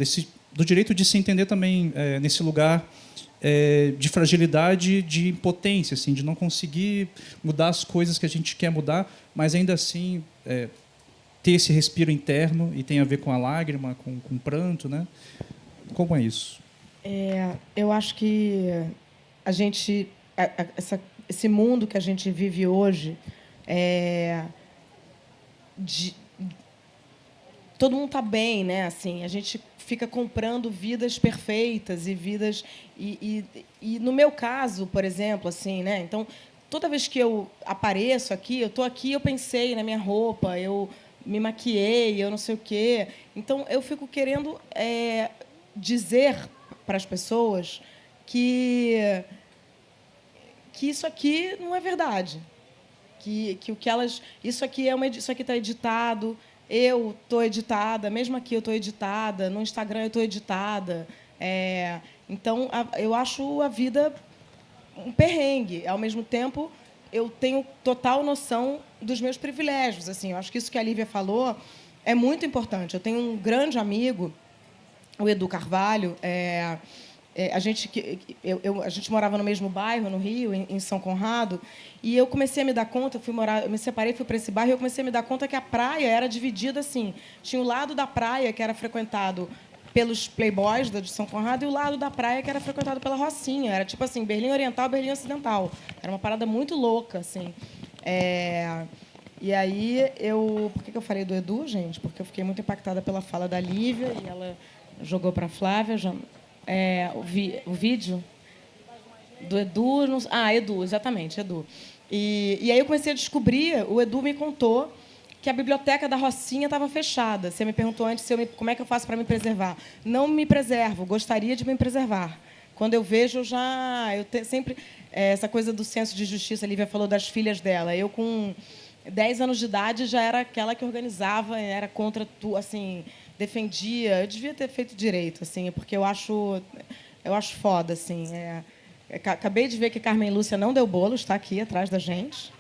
direito de se entender também nesse lugar de fragilidade, de impotência, assim, de não conseguir mudar as coisas que a gente quer mudar, mas ainda assim ter esse respiro interno, e tem a ver com a lágrima, com o pranto, né? Como é isso? Eu acho que a gente, esse mundo que a gente vive hoje, todo mundo está bem, né? Assim, a gente fica comprando vidas perfeitas e vidas e no meu caso, por exemplo, assim, né? Então, toda vez que eu apareço aqui, eu estou aqui, eu pensei na minha roupa, eu me maquiei, eu não sei o quê. Então, eu fico querendo dizer para as pessoas que isso aqui não é verdade, que o que elas, isso aqui está editado. Eu estou editada, mesmo aqui eu estou editada, no Instagram eu estou editada. Então, eu acho a vida um perrengue. Ao mesmo tempo, eu tenho total noção dos meus privilégios. Assim, eu acho que isso que a Lívia falou é muito importante. Eu tenho um grande amigo, o Edu Carvalho. A gente morava no mesmo bairro, no Rio, em São Conrado, e eu comecei a me dar conta, eu me separei, fui para esse bairro, e eu comecei a me dar conta que a praia era dividida assim. Tinha o lado da praia, que era frequentado pelos playboys de São Conrado, e o lado da praia, que era frequentado pela Rocinha. Era tipo assim, Berlim Oriental, Berlim Ocidental. Era uma parada muito louca, assim. E aí, por que eu falei do Edu, gente? Porque eu fiquei muito impactada pela fala da Lívia, e ela jogou para a Flávia, o vídeo do Edu. Edu, exatamente, Edu. E aí eu comecei a descobrir, o Edu me contou que a biblioteca da Rocinha estava fechada. Você me perguntou antes como é que eu faço para me preservar. Não me preservo, gostaria de me preservar. Quando eu vejo, sempre essa coisa do senso de justiça, a Lívia falou das filhas dela. Eu, com 10 anos de idade, já era aquela que organizava, era contra tu, assim, defendia. Eu devia ter feito direito, assim, porque eu acho foda, assim. Acabei de ver que Carmen Lúcia não deu bolo, está aqui atrás da gente.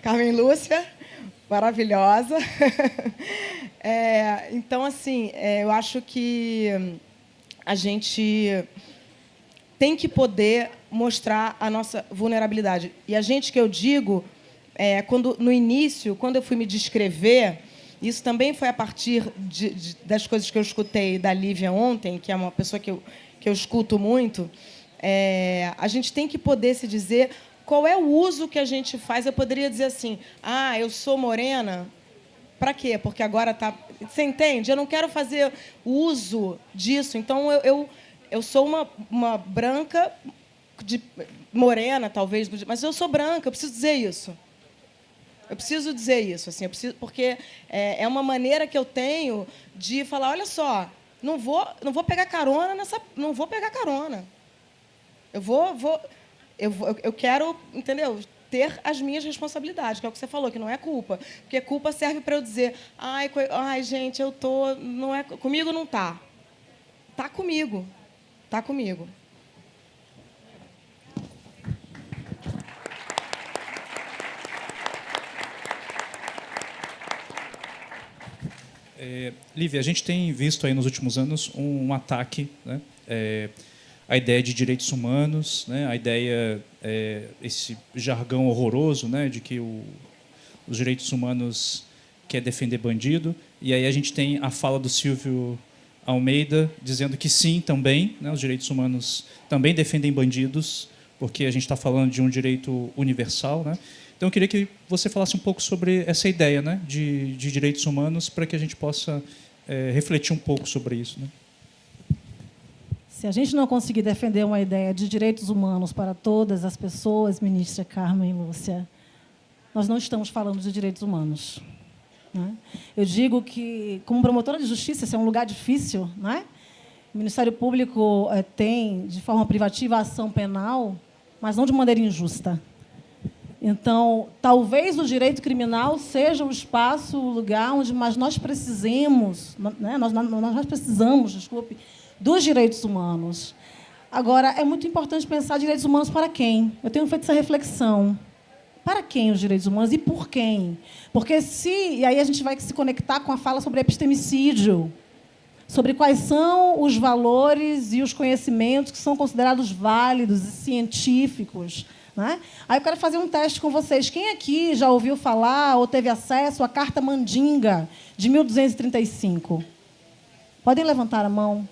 Carmen Lúcia, maravilhosa. Então, assim, eu acho que a gente tem que poder mostrar a nossa vulnerabilidade. E a gente, que eu digo, no início, quando eu fui me descrever, isso também foi a partir das coisas que eu escutei da Lívia ontem, que é uma pessoa que eu escuto muito. A gente tem que poder se dizer qual é o uso que a gente faz. Eu poderia dizer assim, eu sou morena, para quê? Porque agora está... Você entende? Eu não quero fazer uso disso. Então, eu sou uma branca, morena, talvez, mas eu sou branca, eu preciso dizer isso. Eu preciso dizer isso, assim, porque é uma maneira que eu tenho de falar, olha só, não vou pegar carona não vou pegar carona. Eu quero, entendeu? Ter as minhas responsabilidades, que é o que você falou, que não é culpa, porque culpa serve para eu dizer, ai, gente, não é comigo, não tá. Tá comigo. Tá comigo. Lívia, a gente tem visto aí nos últimos anos um ataque, né? A ideia de direitos humanos, né? A ideia, esse jargão horroroso, né? De que os direitos humanos quer defender bandido. E aí a gente tem a fala do Silvio Almeida dizendo que sim, também, né? Os direitos humanos também defendem bandidos, porque a gente está falando de um direito universal, né? Então, eu queria que você falasse um pouco sobre essa ideia, né, de direitos humanos, para que a gente possa refletir um pouco sobre isso, né? Se a gente não conseguir defender uma ideia de direitos humanos para todas as pessoas, ministra Carmen Lúcia, nós não estamos falando de direitos humanos, né? Eu digo que, como promotora de justiça, esse é um lugar difícil, né? O Ministério Público tem, de forma privativa, a ação penal, mas não de maneira injusta. Então, talvez o direito criminal seja o espaço, o lugar onde mais nós precisamos, né? nós precisamos, desculpe, dos direitos humanos. Agora, é muito importante pensar direitos humanos para quem? Eu tenho feito essa reflexão. Para quem os direitos humanos e por quem? Porque e aí a gente vai se conectar com a fala sobre epistemicídio, sobre quais são os valores e os conhecimentos que são considerados válidos e científicos. Né? Aí eu quero fazer um teste com vocês. Quem aqui já ouviu falar ou teve acesso à Carta Mandinga, de 1235? Podem levantar a mão.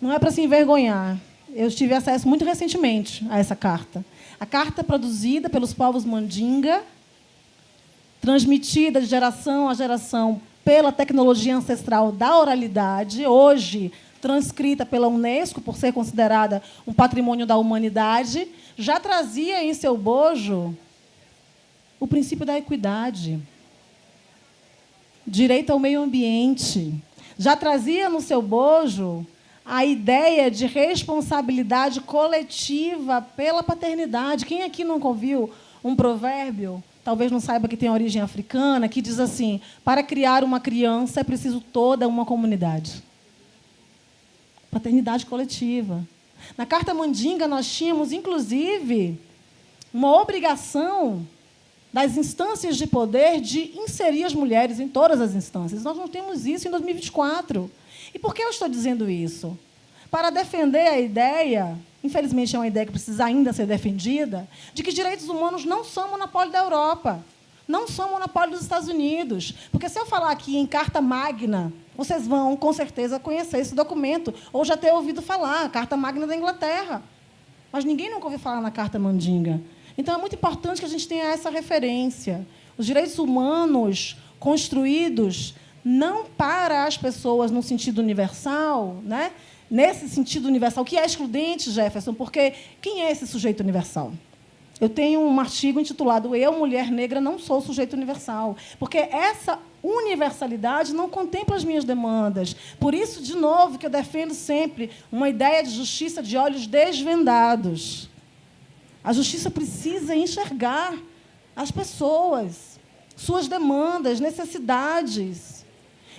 Não é para se envergonhar. Eu tive acesso muito recentemente a essa carta. A carta produzida pelos povos Mandinga, transmitida de geração a geração pela tecnologia ancestral da oralidade, hoje transcrita pela Unesco, por ser considerada um patrimônio da humanidade, já trazia em seu bojo o princípio da equidade, direito ao meio ambiente, já trazia no seu bojo a ideia de responsabilidade coletiva pela paternidade. Quem aqui nunca ouviu um provérbio, talvez não saiba que tem origem africana, que diz assim: para criar uma criança é preciso toda uma comunidade. Paternidade coletiva. Na Carta Mandinga, nós tínhamos, inclusive, uma obrigação das instâncias de poder de inserir as mulheres em todas as instâncias. Nós não temos isso em 2024. E por que eu estou dizendo isso? Para defender a ideia, infelizmente é uma ideia que precisa ainda ser defendida, de que direitos humanos não são monopólio da Europa, não são monopólio dos Estados Unidos. Porque se eu falar aqui em Carta Magna, vocês vão, com certeza, conhecer esse documento, ou já ter ouvido falar, a Carta Magna da Inglaterra. Mas ninguém nunca ouviu falar na Carta Mandinga. Então, é muito importante que a gente tenha essa referência. Os direitos humanos construídos não para as pessoas no sentido universal, né? Nesse sentido universal, que é excludente, Jefferson, porque quem é esse sujeito universal? Eu tenho um artigo intitulado Eu, Mulher Negra, Não Sou Sujeito Universal, porque essa universalidade não contempla as minhas demandas. Por isso, de novo, que eu defendo sempre uma ideia de justiça de olhos desvendados. A justiça precisa enxergar as pessoas, suas demandas, necessidades.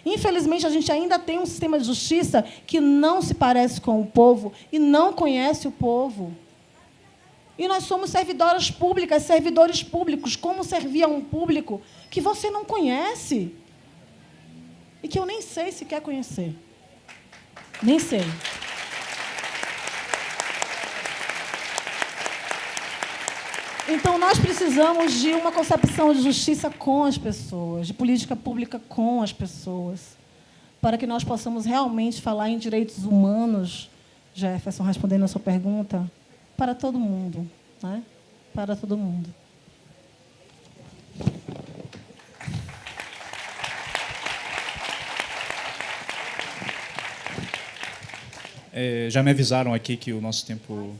Infelizmente, a gente ainda tem um sistema de justiça que não se parece com o povo e não conhece o povo. E nós somos servidoras públicas, servidores públicos. Como servir a um público que você não conhece e que eu nem sei se quer conhecer? Nem sei. Então, nós precisamos de uma concepção de justiça com as pessoas, de política pública com as pessoas, para que nós possamos realmente falar em direitos humanos, Jefferson, respondendo a sua pergunta, para todo mundo, né? Para todo mundo. Já me avisaram aqui que o nosso tempo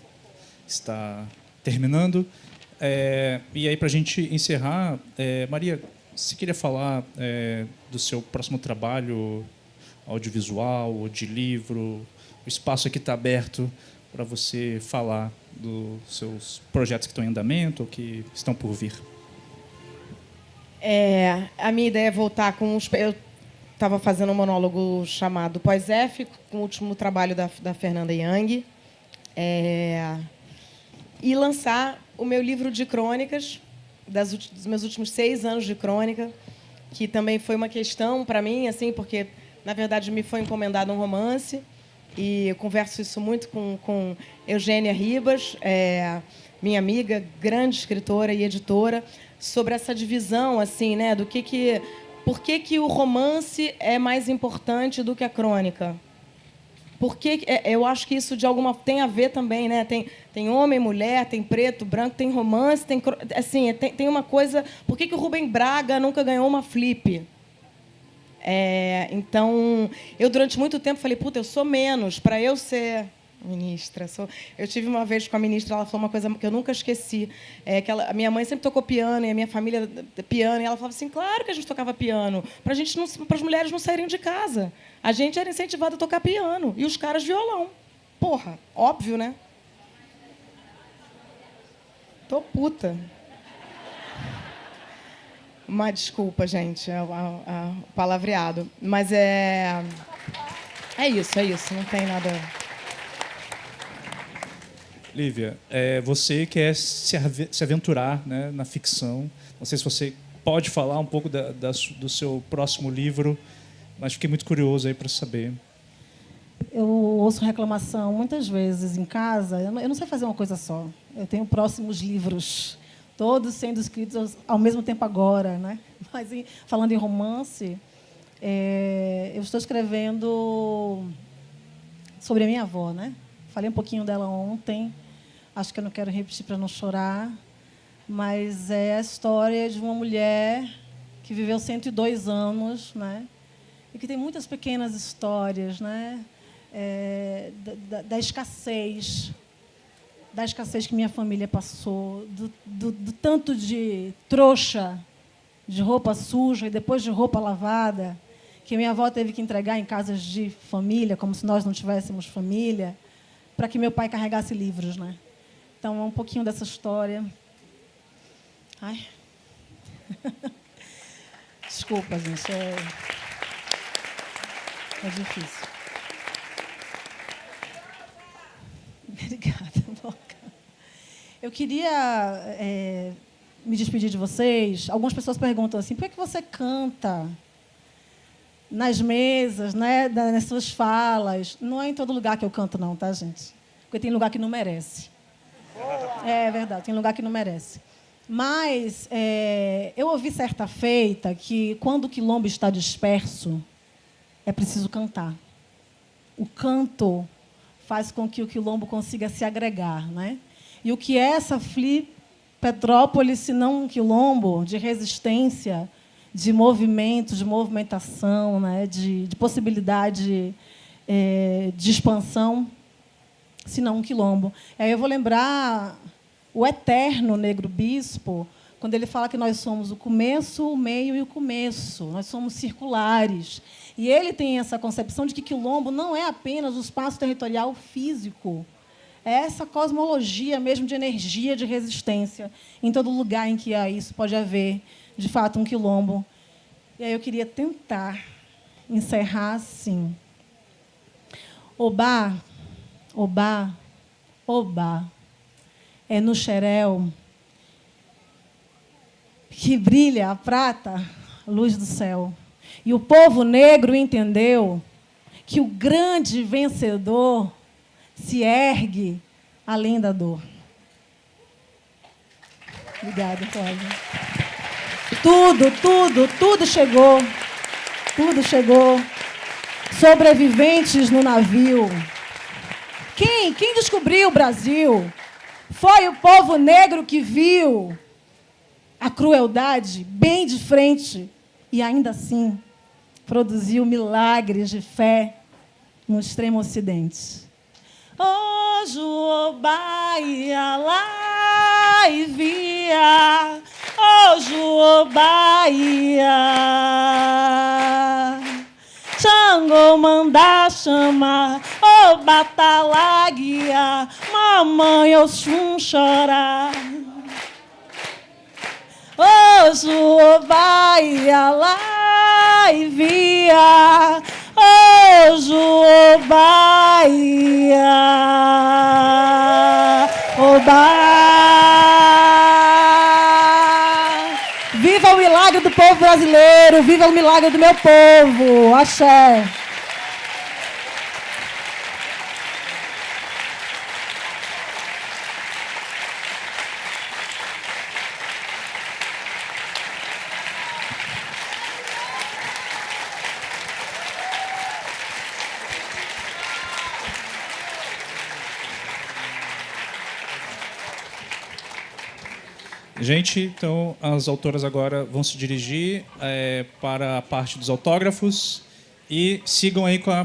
está terminando. E aí, para a gente encerrar, Maria, você queria falar do seu próximo trabalho audiovisual ou de livro? O espaço aqui está aberto para você falar dos seus projetos que estão em andamento ou que estão por vir. A minha ideia é voltar com os... Eu estava fazendo um monólogo chamado Pós-F, com o último trabalho da Fernanda Young, e lançar o meu livro de crônicas, dos meus últimos 6 anos de crônica, que também foi uma questão para mim, assim, porque, na verdade, me foi encomendado um romance, e eu converso isso muito com Eugênia Ribas, minha amiga, grande escritora e editora, sobre essa divisão, assim, né, por que o romance é mais importante do que a crônica? Porque eu acho que isso de alguma tem a ver também, né? Tem homem, mulher, tem preto, branco, tem romance, tem uma coisa. Por que o Rubem Braga nunca ganhou uma Flip? Então, eu durante muito tempo falei, puta, eu sou menos para eu ser ministra. Eu tive uma vez com a ministra, ela falou uma coisa que eu nunca esqueci, que a minha mãe sempre tocou piano e a minha família piano, e ela falava assim, claro que a gente tocava piano, para as mulheres não saírem de casa. A gente era incentivada a tocar piano e os caras violão. Porra, óbvio, né? Tô puta. Uma desculpa, gente, o palavreado. Mas é isso, não tem nada... Lívia, você quer se aventurar, né, na ficção. Não sei se você pode falar um pouco do seu próximo livro, mas fiquei muito curioso aí para saber. Eu ouço reclamação muitas vezes em casa. Eu não sei fazer uma coisa só. Eu tenho próximos livros, todos sendo escritos ao mesmo tempo agora, né? Mas, falando em romance, eu estou escrevendo sobre a minha avó, né? Falei um pouquinho dela ontem. Acho que eu não quero repetir para não chorar. Mas é a história de uma mulher que viveu 102 anos, né? E que tem muitas pequenas histórias, né? Da escassez que minha família passou, do tanto de trouxa, de roupa suja e depois de roupa lavada, que minha avó teve que entregar em casas de família, como se nós não tivéssemos família, para que meu pai carregasse livros, né? Então, é um pouquinho dessa história. Ai. Desculpa, gente. É difícil. Obrigada, Boca. Eu queria me despedir de vocês. Algumas pessoas perguntam assim, por que você canta nas mesas, né, nas suas falas? Não é em todo lugar que eu canto, não, tá, gente? Porque tem lugar que não merece. É verdade, tem lugar que não merece. Mas eu ouvi certa feita que, quando o quilombo está disperso, é preciso cantar. O canto faz com que o quilombo consiga se agregar, né? E o que é essa Petrópolis, se não um quilombo de resistência, de movimento, de movimentação, né? de possibilidade de expansão, se não um quilombo. Aí eu vou lembrar o eterno Negro Bispo, quando ele fala que nós somos o começo, o meio e o começo. Nós somos circulares. E ele tem essa concepção de que quilombo não é apenas o espaço territorial físico, é essa cosmologia mesmo de energia, de resistência. Em todo lugar em que há isso, pode haver, de fato, um quilombo. E aí eu queria tentar encerrar assim. Obá, obá, obá, é no xerel que brilha a prata, a luz do céu. E o povo negro entendeu que o grande vencedor se ergue além da dor. Obrigada, Cláudia. Tudo chegou. Tudo chegou. Sobreviventes no navio. Quem descobriu o Brasil? Foi o povo negro que viu a crueldade bem de frente e, ainda assim, produziu milagres de fé no extremo ocidente. Hoje o Bahia lá e via, hoje o Bahia. Xangô manda chamar, ô Batalaguia, mamãe Oxum chorar. Hoje o Bahia lá e via, hoje o Bahia, o Bahia. Viva o milagre do povo brasileiro, viva o milagre do meu povo. Axé. Gente, então as autoras agora vão se dirigir para a parte dos autógrafos e sigam aí com a